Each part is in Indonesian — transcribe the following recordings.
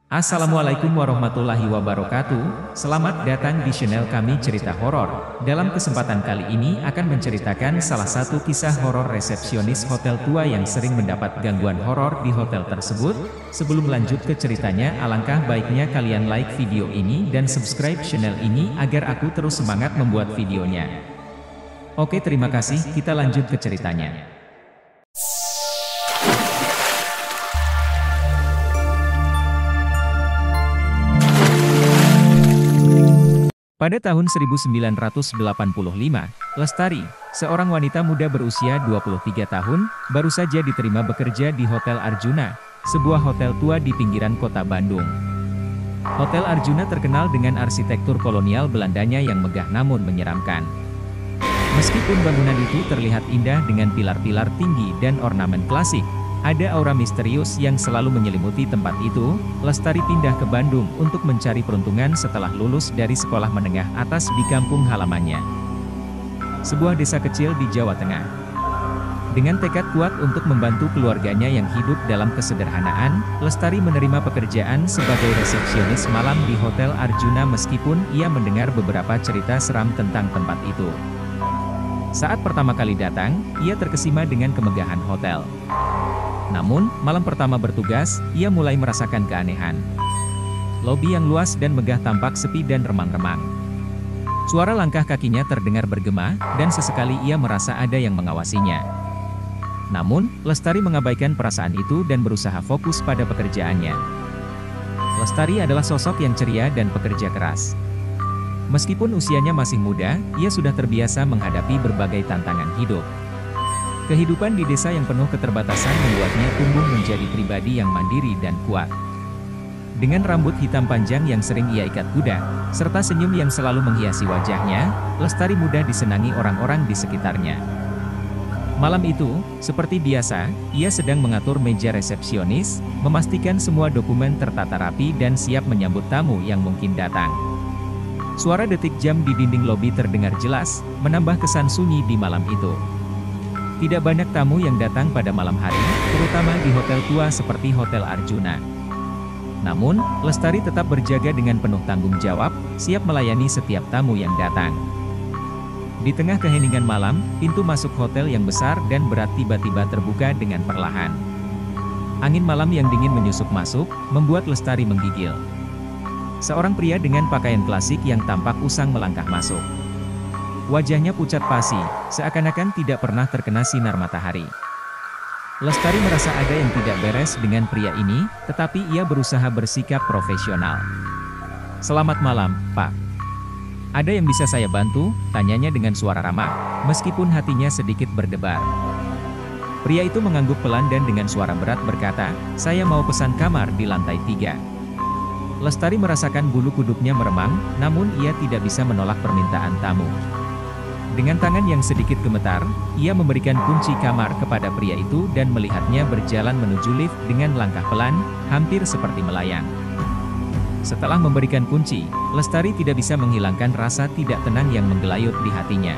Assalamualaikum warahmatullahi wabarakatuh. Selamat datang di channel kami Cerita Horor. Dalam kesempatan kali ini akan menceritakan salah satu kisah horor resepsionis hotel tua yang sering mendapat gangguan horor di hotel tersebut. Sebelum lanjut ke ceritanya, alangkah baiknya kalian like video ini dan subscribe channel ini agar aku terus semangat membuat videonya. Oke, terima kasih. Kita lanjut ke ceritanya. Pada tahun 1985, Lestari, seorang wanita muda berusia 23 tahun, baru saja diterima bekerja di Hotel Arjuna, sebuah hotel tua di pinggiran kota Bandung. Hotel Arjuna terkenal dengan arsitektur kolonial Belandanya yang megah namun menyeramkan. Meskipun bangunan itu terlihat indah dengan pilar-pilar tinggi dan ornamen klasik, ada aura misterius yang selalu menyelimuti tempat itu. Lestari pindah ke Bandung untuk mencari peruntungan setelah lulus dari sekolah menengah atas di kampung halamannya, sebuah desa kecil di Jawa Tengah. Dengan tekad kuat untuk membantu keluarganya yang hidup dalam kesederhanaan, Lestari menerima pekerjaan sebagai resepsionis malam di Hotel Arjuna meskipun ia mendengar beberapa cerita seram tentang tempat itu. Saat pertama kali datang, ia terkesima dengan kemegahan hotel. Namun, malam pertama bertugas, ia mulai merasakan keanehan. Lobi yang luas dan megah tampak sepi dan remang-remang. Suara langkah kakinya terdengar bergema, dan sesekali ia merasa ada yang mengawasinya. Namun, Lestari mengabaikan perasaan itu dan berusaha fokus pada pekerjaannya. Lestari adalah sosok yang ceria dan pekerja keras. Meskipun usianya masih muda, ia sudah terbiasa menghadapi berbagai tantangan hidup. Kehidupan di desa yang penuh keterbatasan membuatnya tumbuh menjadi pribadi yang mandiri dan kuat. Dengan rambut hitam panjang yang sering ia ikat kuda, serta senyum yang selalu menghiasi wajahnya, Lestari mudah disenangi orang-orang di sekitarnya. Malam itu, seperti biasa, ia sedang mengatur meja resepsionis, memastikan semua dokumen tertata rapi dan siap menyambut tamu yang mungkin datang. Suara detik jam di dinding lobi terdengar jelas, menambah kesan sunyi di malam itu. Tidak banyak tamu yang datang pada malam hari, terutama di hotel tua seperti Hotel Arjuna. Namun, Lestari tetap berjaga dengan penuh tanggung jawab, siap melayani setiap tamu yang datang. Di tengah keheningan malam, pintu masuk hotel yang besar dan berat tiba-tiba terbuka dengan perlahan. Angin malam yang dingin menyusup masuk, membuat Lestari menggigil. Seorang pria dengan pakaian klasik yang tampak usang melangkah masuk. Wajahnya pucat pasi, seakan-akan tidak pernah terkena sinar matahari. Lestari merasa ada yang tidak beres dengan pria ini, tetapi ia berusaha bersikap profesional. "Selamat malam, Pak. Ada yang bisa saya bantu?" tanyanya dengan suara ramah, meskipun hatinya sedikit berdebar. Pria itu mengangguk pelan dan dengan suara berat berkata, "Saya mau pesan kamar di lantai 3. Lestari merasakan bulu kuduknya meremang, namun ia tidak bisa menolak permintaan tamu. Dengan tangan yang sedikit gemetar, ia memberikan kunci kamar kepada pria itu dan melihatnya berjalan menuju lift dengan langkah pelan, hampir seperti melayang. Setelah memberikan kunci, Lestari tidak bisa menghilangkan rasa tidak tenang yang menggelayut di hatinya.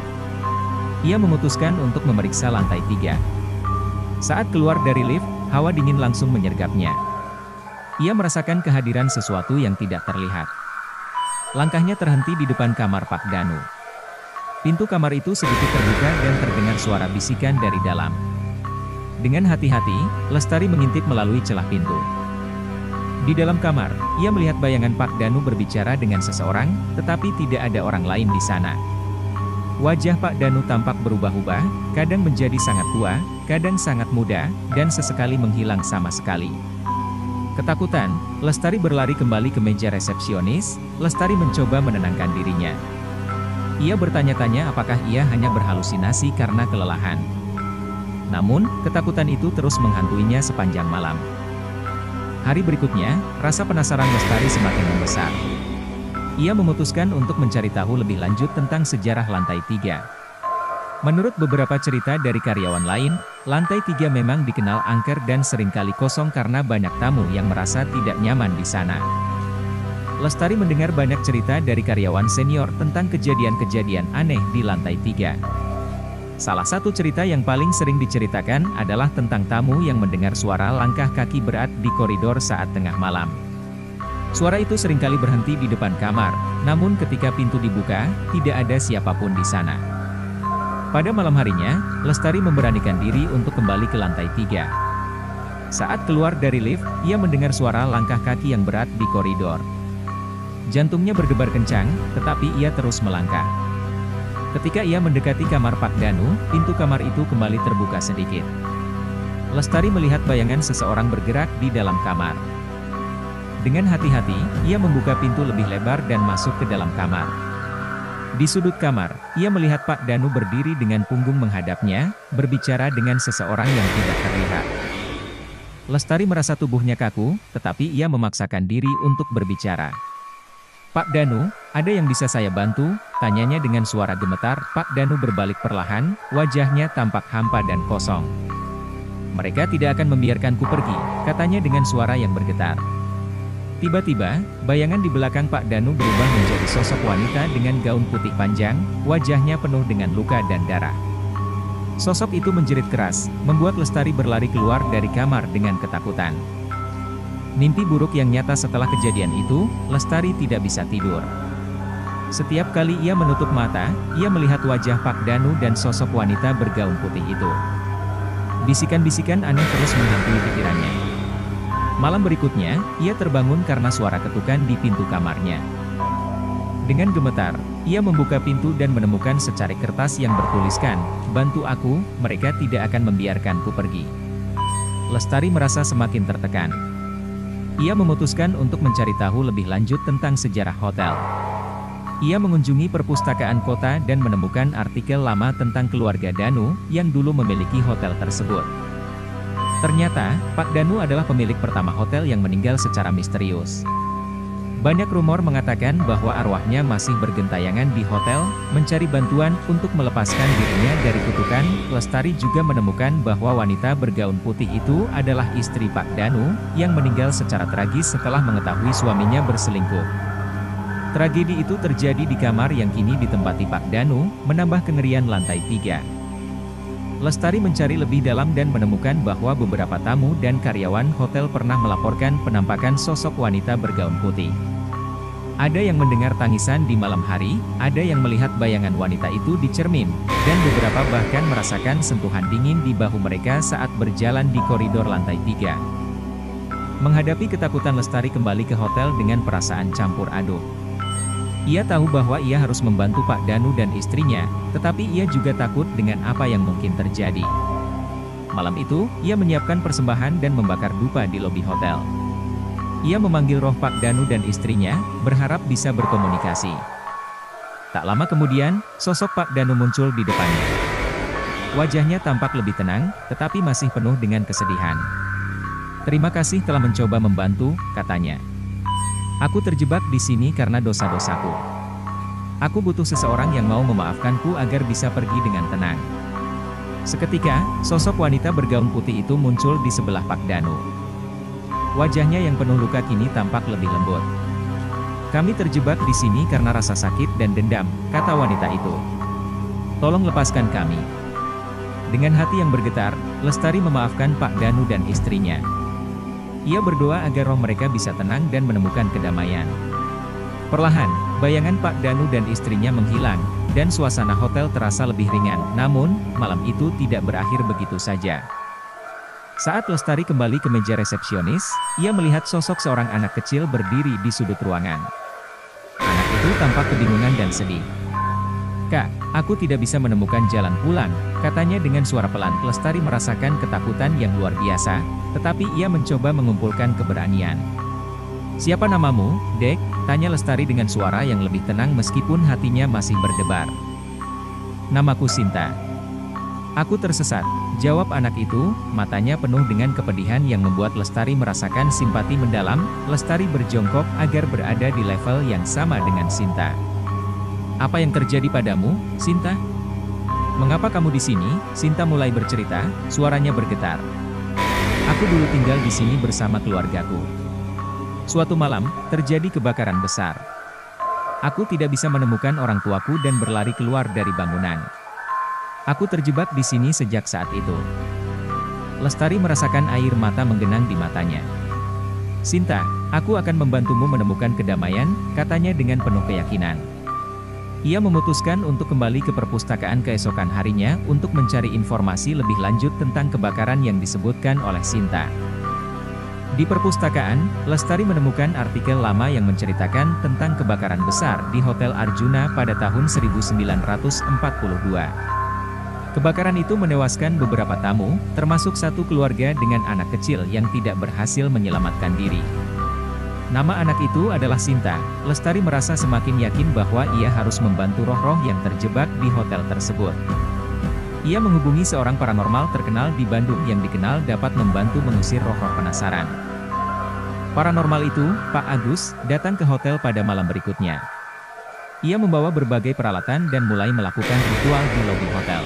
Ia memutuskan untuk memeriksa lantai 3. Saat keluar dari lift, hawa dingin langsung menyergapnya. Ia merasakan kehadiran sesuatu yang tidak terlihat. Langkahnya terhenti di depan kamar Pak Danu. Pintu kamar itu sedikit terbuka dan terdengar suara bisikan dari dalam. Dengan hati-hati, Lestari mengintip melalui celah pintu. Di dalam kamar, ia melihat bayangan Pak Danu berbicara dengan seseorang, tetapi tidak ada orang lain di sana. Wajah Pak Danu tampak berubah-ubah, kadang menjadi sangat tua, kadang sangat muda, dan sesekali menghilang sama sekali. Ketakutan, Lestari berlari kembali ke meja resepsionis. Lestari mencoba menenangkan dirinya. Ia bertanya-tanya apakah ia hanya berhalusinasi karena kelelahan. Namun, ketakutan itu terus menghantuinya sepanjang malam. Hari berikutnya, rasa penasaran Lestari semakin membesar. Ia memutuskan untuk mencari tahu lebih lanjut tentang sejarah lantai 3. Menurut beberapa cerita dari karyawan lain, lantai 3 memang dikenal angker dan seringkali kosong karena banyak tamu yang merasa tidak nyaman di sana. Lestari mendengar banyak cerita dari karyawan senior tentang kejadian-kejadian aneh di lantai 3. Salah satu cerita yang paling sering diceritakan adalah tentang tamu yang mendengar suara langkah kaki berat di koridor saat tengah malam. Suara itu seringkali berhenti di depan kamar, namun ketika pintu dibuka, tidak ada siapapun di sana. Pada malam harinya, Lestari memberanikan diri untuk kembali ke lantai 3. Saat keluar dari lift, ia mendengar suara langkah kaki yang berat di koridor. Jantungnya berdebar kencang, tetapi ia terus melangkah. Ketika ia mendekati kamar Pak Danu, pintu kamar itu kembali terbuka sedikit. Lestari melihat bayangan seseorang bergerak di dalam kamar. Dengan hati-hati, ia membuka pintu lebih lebar dan masuk ke dalam kamar. Di sudut kamar, ia melihat Pak Danu berdiri dengan punggung menghadapnya, berbicara dengan seseorang yang tidak terlihat. Lestari merasa tubuhnya kaku, tetapi ia memaksakan diri untuk berbicara. "Pak Danu, ada yang bisa saya bantu?" tanyanya dengan suara gemetar. Pak Danu berbalik perlahan, wajahnya tampak hampa dan kosong. "Mereka tidak akan membiarkanku pergi," katanya dengan suara yang bergetar. Tiba-tiba, bayangan di belakang Pak Danu berubah menjadi sosok wanita dengan gaun putih panjang, wajahnya penuh dengan luka dan darah. Sosok itu menjerit keras, membuat Lestari berlari keluar dari kamar dengan ketakutan. Mimpi buruk yang nyata setelah kejadian itu, Lestari tidak bisa tidur. Setiap kali ia menutup mata, ia melihat wajah Pak Danu dan sosok wanita bergaun putih itu. Bisikan-bisikan aneh terus menghantui pikirannya. Malam berikutnya, ia terbangun karena suara ketukan di pintu kamarnya. Dengan gemetar, ia membuka pintu dan menemukan secari kertas yang bertuliskan, "Bantu aku, mereka tidak akan membiarkanku pergi." Lestari merasa semakin tertekan. Ia memutuskan untuk mencari tahu lebih lanjut tentang sejarah hotel. Ia mengunjungi perpustakaan kota dan menemukan artikel lama tentang keluarga Danu, yang dulu memiliki hotel tersebut. Ternyata, Pak Danu adalah pemilik pertama hotel yang meninggal secara misterius. Banyak rumor mengatakan bahwa arwahnya masih bergentayangan di hotel, mencari bantuan untuk melepaskan dirinya dari kutukan. Lestari juga menemukan bahwa wanita bergaun putih itu adalah istri Pak Danu, yang meninggal secara tragis setelah mengetahui suaminya berselingkuh. Tragedi itu terjadi di kamar yang kini ditempati Pak Danu, menambah kengerian lantai 3. Lestari mencari lebih dalam dan menemukan bahwa beberapa tamu dan karyawan hotel pernah melaporkan penampakan sosok wanita bergaun putih. Ada yang mendengar tangisan di malam hari, ada yang melihat bayangan wanita itu di cermin, dan beberapa bahkan merasakan sentuhan dingin di bahu mereka saat berjalan di koridor lantai 3. Menghadapi ketakutan, Lestari kembali ke hotel dengan perasaan campur aduk. Ia tahu bahwa ia harus membantu Pak Danu dan istrinya, tetapi ia juga takut dengan apa yang mungkin terjadi. Malam itu, ia menyiapkan persembahan dan membakar dupa di lobi hotel. Ia memanggil roh Pak Danu dan istrinya, berharap bisa berkomunikasi. Tak lama kemudian, sosok Pak Danu muncul di depannya. Wajahnya tampak lebih tenang, tetapi masih penuh dengan kesedihan. "Terima kasih telah mencoba membantu," katanya. "Aku terjebak di sini karena dosa-dosaku. Aku butuh seseorang yang mau memaafkanku agar bisa pergi dengan tenang." Seketika, sosok wanita bergaun putih itu muncul di sebelah Pak Danu. Wajahnya yang penuh luka kini tampak lebih lembut. "Kami terjebak di sini karena rasa sakit dan dendam," kata wanita itu. "Tolong lepaskan kami." Dengan hati yang bergetar, Lestari memaafkan Pak Danu dan istrinya. Ia berdoa agar roh mereka bisa tenang dan menemukan kedamaian. Perlahan, bayangan Pak Danu dan istrinya menghilang, dan suasana hotel terasa lebih ringan. Namun, malam itu tidak berakhir begitu saja. Saat Lestari kembali ke meja resepsionis, ia melihat sosok seorang anak kecil berdiri di sudut ruangan. Anak itu tampak kebingungan dan sedih. "Kak, aku tidak bisa menemukan jalan pulang," katanya dengan suara pelan. Lestari merasakan ketakutan yang luar biasa, tetapi ia mencoba mengumpulkan keberanian. "Siapa namamu, Dek?" tanya Lestari dengan suara yang lebih tenang meskipun hatinya masih berdebar. "Namaku Sinta." "Aku tersesat," jawab anak itu, matanya penuh dengan kepedihan yang membuat Lestari merasakan simpati mendalam. Lestari berjongkok agar berada di level yang sama dengan Sinta. "Apa yang terjadi padamu, Sinta? Mengapa kamu di sini?" Sinta mulai bercerita, suaranya bergetar. "Aku dulu tinggal di sini bersama keluargaku. Suatu malam, terjadi kebakaran besar. Aku tidak bisa menemukan orang tuaku dan berlari keluar dari bangunan. Aku terjebak di sini sejak saat itu." Lestari merasakan air mata menggenang di matanya. "Sinta, Aku akan membantumu menemukan kedamaian, katanya dengan penuh keyakinan. Ia memutuskan untuk kembali ke perpustakaan keesokan harinya untuk mencari informasi lebih lanjut tentang kebakaran yang disebutkan oleh Sinta. Di perpustakaan, Lestari menemukan artikel lama yang menceritakan tentang kebakaran besar di Hotel Arjuna pada tahun 1942. Kebakaran itu menewaskan beberapa tamu, termasuk satu keluarga dengan anak kecil yang tidak berhasil menyelamatkan diri. Nama anak itu adalah Sinta. Lestari merasa semakin yakin bahwa ia harus membantu roh-roh yang terjebak di hotel tersebut. Ia menghubungi seorang paranormal terkenal di Bandung yang dikenal dapat membantu mengusir roh-roh penasaran. Paranormal itu, Pak Agus, datang ke hotel pada malam berikutnya. Ia membawa berbagai peralatan dan mulai melakukan ritual di lobi hotel.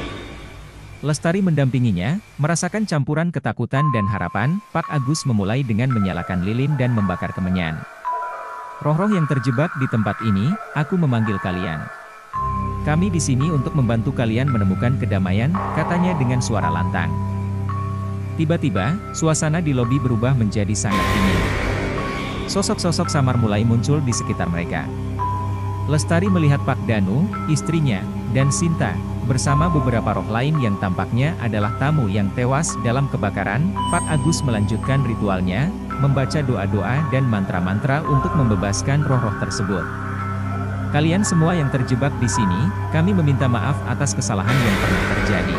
Lestari mendampinginya, merasakan campuran ketakutan dan harapan. Pak Agus memulai dengan menyalakan lilin dan membakar kemenyan. Roh-roh yang terjebak di tempat ini, aku memanggil kalian. Kami di sini untuk membantu kalian menemukan kedamaian, katanya dengan suara lantang. Tiba-tiba, suasana di lobi berubah menjadi sangat dingin. Sosok-sosok samar mulai muncul di sekitar mereka. Lestari melihat Pak Danu, istrinya, dan Sinta, bersama beberapa roh lain yang tampaknya adalah tamu yang tewas dalam kebakaran. Pak Agus melanjutkan ritualnya, membaca doa-doa dan mantra-mantra untuk membebaskan roh-roh tersebut. Kalian semua yang terjebak di sini, kami meminta maaf atas kesalahan yang pernah terjadi.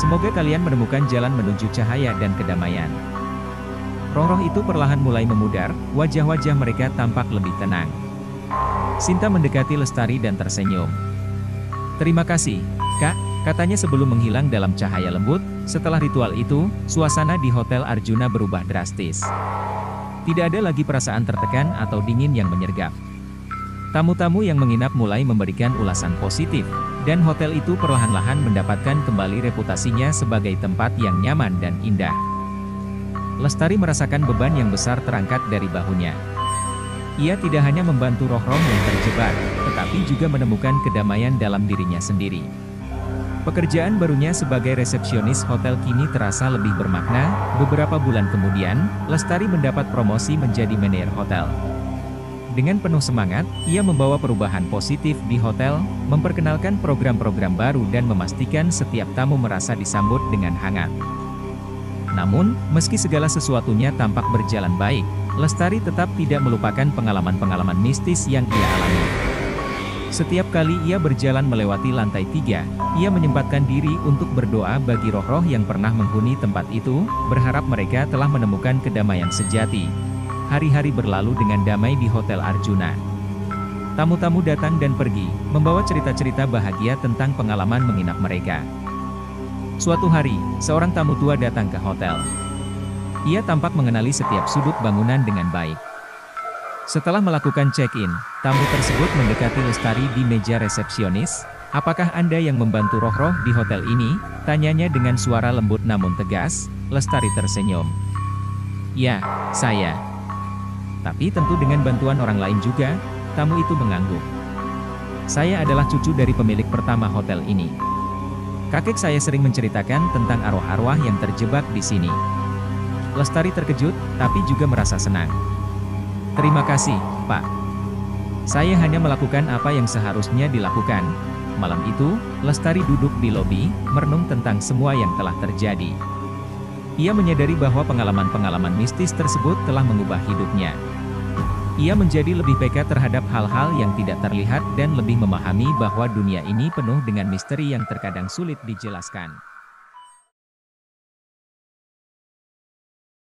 Semoga kalian menemukan jalan menuju cahaya dan kedamaian. Roh-roh itu perlahan mulai memudar, wajah-wajah mereka tampak lebih tenang. Sinta mendekati Lestari dan tersenyum. Terima kasih, Kak, katanya sebelum menghilang dalam cahaya lembut. Setelah ritual itu, suasana di Hotel Arjuna berubah drastis. Tidak ada lagi perasaan tertekan atau dingin yang menyergap. Tamu-tamu yang menginap mulai memberikan ulasan positif, dan hotel itu perlahan-lahan mendapatkan kembali reputasinya sebagai tempat yang nyaman dan indah. Lestari merasakan beban yang besar terangkat dari bahunya. Ia tidak hanya membantu roh-roh yang terjebak, tetapi juga menemukan kedamaian dalam dirinya sendiri. Pekerjaan barunya sebagai resepsionis hotel kini terasa lebih bermakna. Beberapa bulan kemudian, Lestari mendapat promosi menjadi manajer hotel. Dengan penuh semangat, ia membawa perubahan positif di hotel, memperkenalkan program-program baru dan memastikan setiap tamu merasa disambut dengan hangat. Namun, meski segala sesuatunya tampak berjalan baik, Lestari tetap tidak melupakan pengalaman-pengalaman mistis yang ia alami. Setiap kali ia berjalan melewati lantai 3, ia menyempatkan diri untuk berdoa bagi roh-roh yang pernah menghuni tempat itu, berharap mereka telah menemukan kedamaian sejati. Hari-hari berlalu dengan damai di Hotel Arjuna. Tamu-tamu datang dan pergi, membawa cerita-cerita bahagia tentang pengalaman menginap mereka. Suatu hari, seorang tamu tua datang ke hotel. Ia tampak mengenali setiap sudut bangunan dengan baik. Setelah melakukan check-in, tamu tersebut mendekati Lestari di meja resepsionis. "Apakah Anda yang membantu roh-roh di hotel ini?" tanyanya dengan suara lembut namun tegas. Lestari tersenyum. "Ya, saya. Tapi tentu dengan bantuan orang lain juga." Tamu itu mengangguk. "Saya adalah cucu dari pemilik pertama hotel ini. Kakek saya sering menceritakan tentang arwah-arwah yang terjebak di sini." Lestari terkejut, tapi juga merasa senang. "Terima kasih, Pak. Saya hanya melakukan apa yang seharusnya dilakukan." Malam itu, Lestari duduk di lobi, merenung tentang semua yang telah terjadi. Ia menyadari bahwa pengalaman-pengalaman mistis tersebut telah mengubah hidupnya. Ia menjadi lebih peka terhadap hal-hal yang tidak terlihat dan lebih memahami bahwa dunia ini penuh dengan misteri yang terkadang sulit dijelaskan.